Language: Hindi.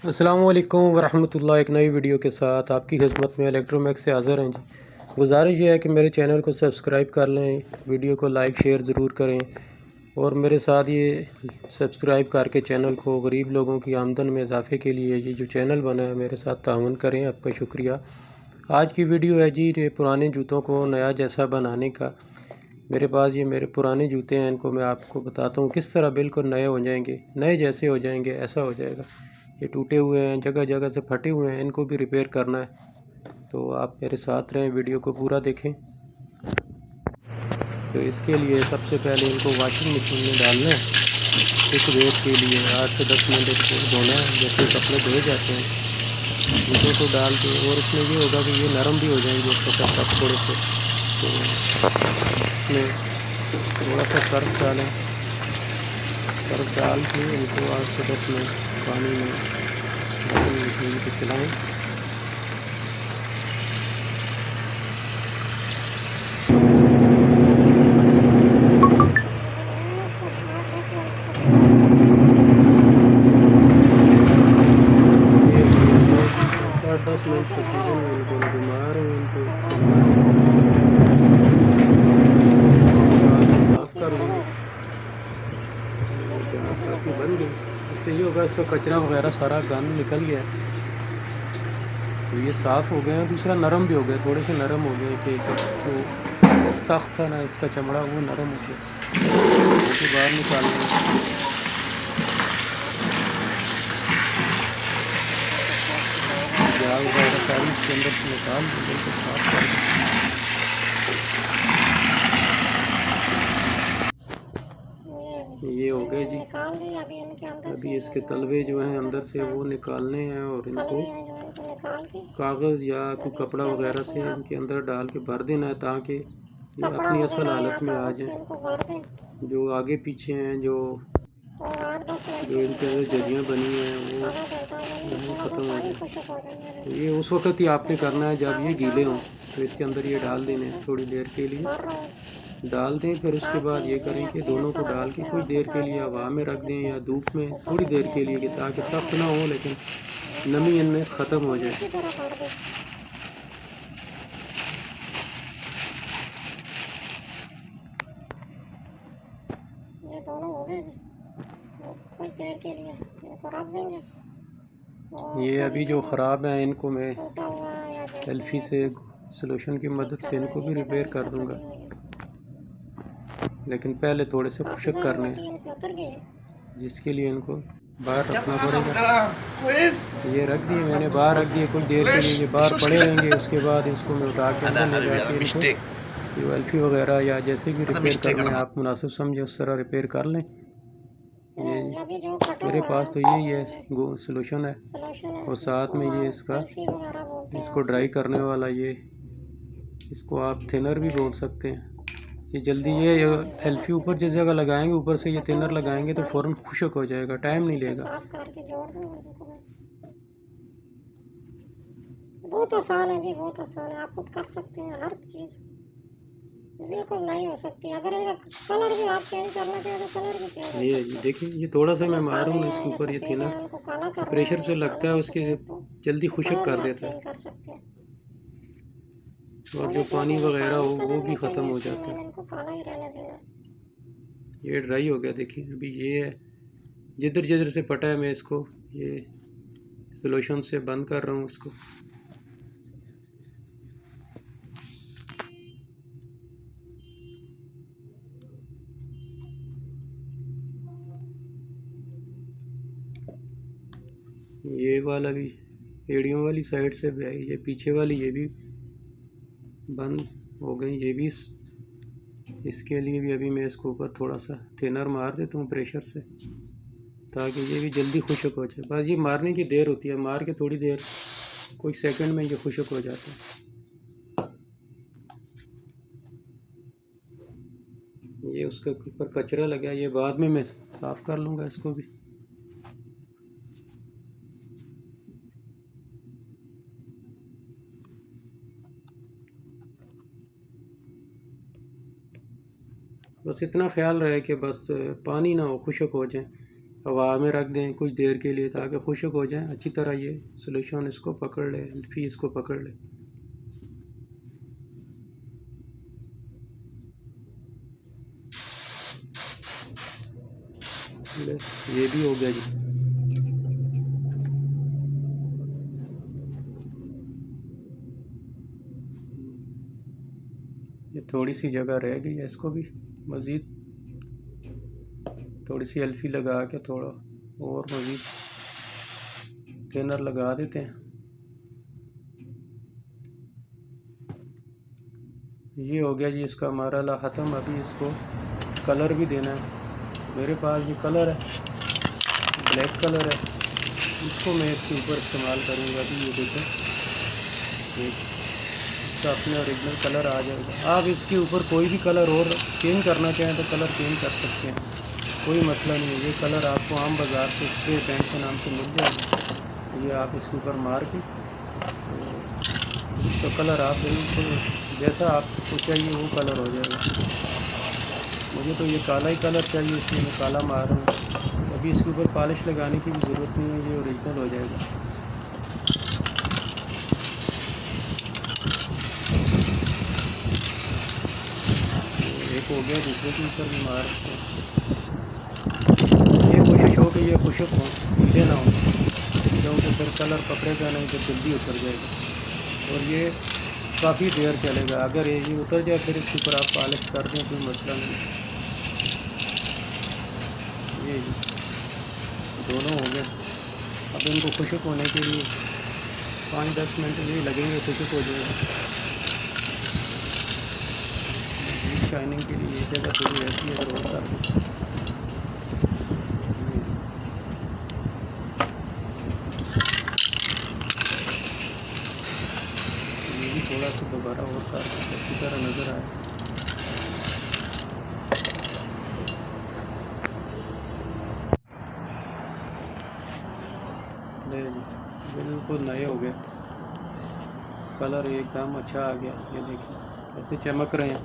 अस्सलामुअलैकुम वरहमतुल्लाह। एक नई वीडियो के साथ आपकी खिदमत में इलेक्ट्रोमैक्स से हाज़िर हैं जी। गुजारिश ये है कि मेरे चैनल को सब्सक्राइब कर लें, वीडियो को लाइक शेयर ज़रूर करें और मेरे साथ ये सब्सक्राइब करके चैनल को गरीब लोगों की आमदन में इजाफ़े के लिए ये जो चैनल बना है मेरे साथ ताउन करें। आपका शुक्रिया। आज की वीडियो है जी ये पुराने जूतों को नया जैसा बनाने का। मेरे पास ये मेरे पुराने जूते हैं, इनको मैं आपको बताता हूँ किस तरह बिल्कुल नए हो जाएंगे, नए जैसे हो जाएंगे, ऐसा हो जाएगा। ये टूटे हुए हैं, जगह जगह से फटे हुए हैं, इनको भी रिपेयर करना है। तो आप मेरे साथ रहें, वीडियो को पूरा देखें। तो इसके लिए सबसे पहले इनको वॉशिंग मशीन में डालना है। कुछ देर के लिए 8 से 10 मिनट इसको धोना है, जैसे कपड़े धोए जाते हैं जूतों को डाल के। और इसमें ये होगा कि ये नरम भी हो जाएंगे इसके साथ थोड़े से। तो इसमें थोड़ा सा सर्फ डालें, सर्फ डाल के इनको 8 से 10 मिनट पानी में वॉशिंग मशीन को चलाएँ। ये 8-10 मिनट तकरीबन इनको घुमा रहे हैं, इनको चला रहे हैं, साफ़ कर लेंगे। जहाँ काफ़ी बन गई, इससे ये होगा इसका कचरा वगैरह सारा गंद निकल गया। तो ये साफ़ हो गए हैं। दूसरा नरम भी हो गया, थोड़े से नरम हो गए कि जो सख्त था ना इसका चमड़ा वो नरम हो गया। तो बाहर निकाल लेंगे। जाल वगैरह सारी इसके अंदर से निकाल देंगे, तो साफ कर देंगे। ये हो गए जी। अभी इसके तलवे जो हैं अंदर से वो निकालने हैं और इनको कागज़ या कोई कपड़ा वगैरह से इनके अंदर डाल के भर देना है, ताकि ये अपनी असल हालत में आ जाए। जो आगे पीछे हैं, जो इनके अंदर जरियाँ बनी हैं वो ख़त्म हो जाए। तो ये उस वक़्त ही आपने करना है जब ये गीले हों। तो इसके अंदर ये डाल देने हैं, थोड़ी देर के लिए डाल दें। फिर उसके बाद ये करें कि दोनों को डाल के कुछ देर के लिए हवा में रख दें या धूप में थोड़ी देर के लिए, ताकि सख्त ना हो लेकिन नमी इनमें ख़त्म हो जाए। ये दोनों हो गए जी। कुछ देर के लिए इनको रख देंगे। ये अभी जो ख़राब हैं इनको मैं एल्फी से सॉल्यूशन की मदद से इनको भी रिपेयर कर दूंगा, लेकिन पहले थोड़े से खुशक करने हैं, जिसके लिए इनको बाहर रखना पड़ेगा। ये रख दिए मैंने, बाहर रख दिए कुछ देर के लिए, ये बाहर पड़े रहेंगे। उसके बाद इसको मैं उठा के अंदर ले जाके इनको जो एल्फी वगैरह या जैसे भी रिपेयर करने आप मुनासिब समझे उस तरह रिपेयर कर लें। ये मेरे पास तो यही है सॉल्यूशन है, और साथ में ये इसको ड्राई करने वाला ये, इसको आप थिनर भी बोल सकते हैं। ये जल्दी ये एल्फी ऊपर जिस जगह लगाएंगे, ऊपर से ये थिनर लगाएंगे तो फ़ौरन खुश्क हो जाएगा, टाइम नहीं लेगा। बहुत आसान है जी, बहुत आसान है। आप खुद कर सकते हैं, हर चीज़ बिल्कुल नहीं हो सकती। अगर इनका कलर भी आप चेंज करना चाहें तो कलर भी चेंज हो सकता है। ये देखिए, ये थोड़ा सा मैं मार रहा हूँ इसके ऊपर, ये थिनर प्रेशर से लगता है, उसके जल्दी खुश्क कर देता है और जो पानी वगैरह हो वो भी ख़त्म हो जाता है। ये ड्राई हो गया, देखिए अभी ये है। जिधर जिधर से पटा है मैं इसको ये सॉल्यूशन से बंद कर रहा हूँ इसको। ये वाला भी एड़ियों वाली साइड से भी आई, ये पीछे वाली ये भी बंद हो गई। ये भी इसके लिए भी अभी मैं इसको ऊपर थोड़ा सा थिनर मार देता हूँ प्रेशर से, ताकि ये भी जल्दी खुश्क हो जाए। बस ये मारने की देर होती है, मार के थोड़ी देर कुछ सेकंड में ये खुश्क हो जाता है। ये उसके ऊपर कचरा लगा, ये बाद में मैं साफ़ कर लूँगा इसको भी। बस इतना ख्याल रहे कि बस पानी ना हो, खुश्क हो जाए। हवा में रख दें कुछ देर के लिए ताकि खुश्क हो जाए अच्छी तरह, ये सॉल्यूशन इसको पकड़ ले, एल्फी इसको पकड़ ले। ये भी हो गया जी। ये थोड़ी सी जगह रह गई है, इसको भी मज़ीद थोड़ी सी एल्फी लगा के थोड़ा और मज़ीद थिनर लगा देते हैं। ये हो गया जी इसका मरहला ख़त्म। अभी इसको कलर भी देना है। मेरे पास ये कलर है, ब्लैक कलर है, इसको मैं इसके ऊपर इस्तेमाल करूँगा। अभी ये देखें, इसका अपने ओरिजिनल कलर आ जाएगा। आप इसके ऊपर कोई भी कलर और चेंज करना चाहें तो कलर चेंज कर सकते हैं, कोई मसला नहीं है। ये कलर आपको आम बाज़ार से स्प्रे पेंट के नाम से मिल जाएगा। ये आप इसके ऊपर मार के इसका कलर आप बिल्कुल जैसा आपको चाहिए वो कलर हो जाएगा। मुझे तो ये काला ही कलर चाहिए, इसलिए मैं काला मार रहा हूँ। अभी इसके ऊपर पॉलिश लगाने की भी ज़रूरत नहीं है, ये ओरिजिनल हो जाएगा। एक हो गया, दूसरे के ऊपर भी मार सकते हैं। ये कोशिश हो कि ये खुशक हो, कीड़े ना हो, क्योंकि फिर कलर पकड़ेगा नहीं तो जल्दी उतर जाएगा और ये काफ़ी देर चलेगा। अगर ये उतर जाए फिर इसके ऊपर आप पॉलिश कर दें कोई मसला नहीं। ये दोनों हो गए। अब इनको खुशक होने के लिए 5-10 मिनट ये लगेंगे, खुशक हो जाएगा। शाइनिंग के लिए ये जगह थोड़ी ऐसी है, अगर और कर दें। ये भी थोड़ा सा दोबारा और कर दें, अच्छी तरह नज़र आए। बिल्कुल नए हो गए, कलर एकदम अच्छा आ गया। ये देखिए कैसे चमक रहे हैं।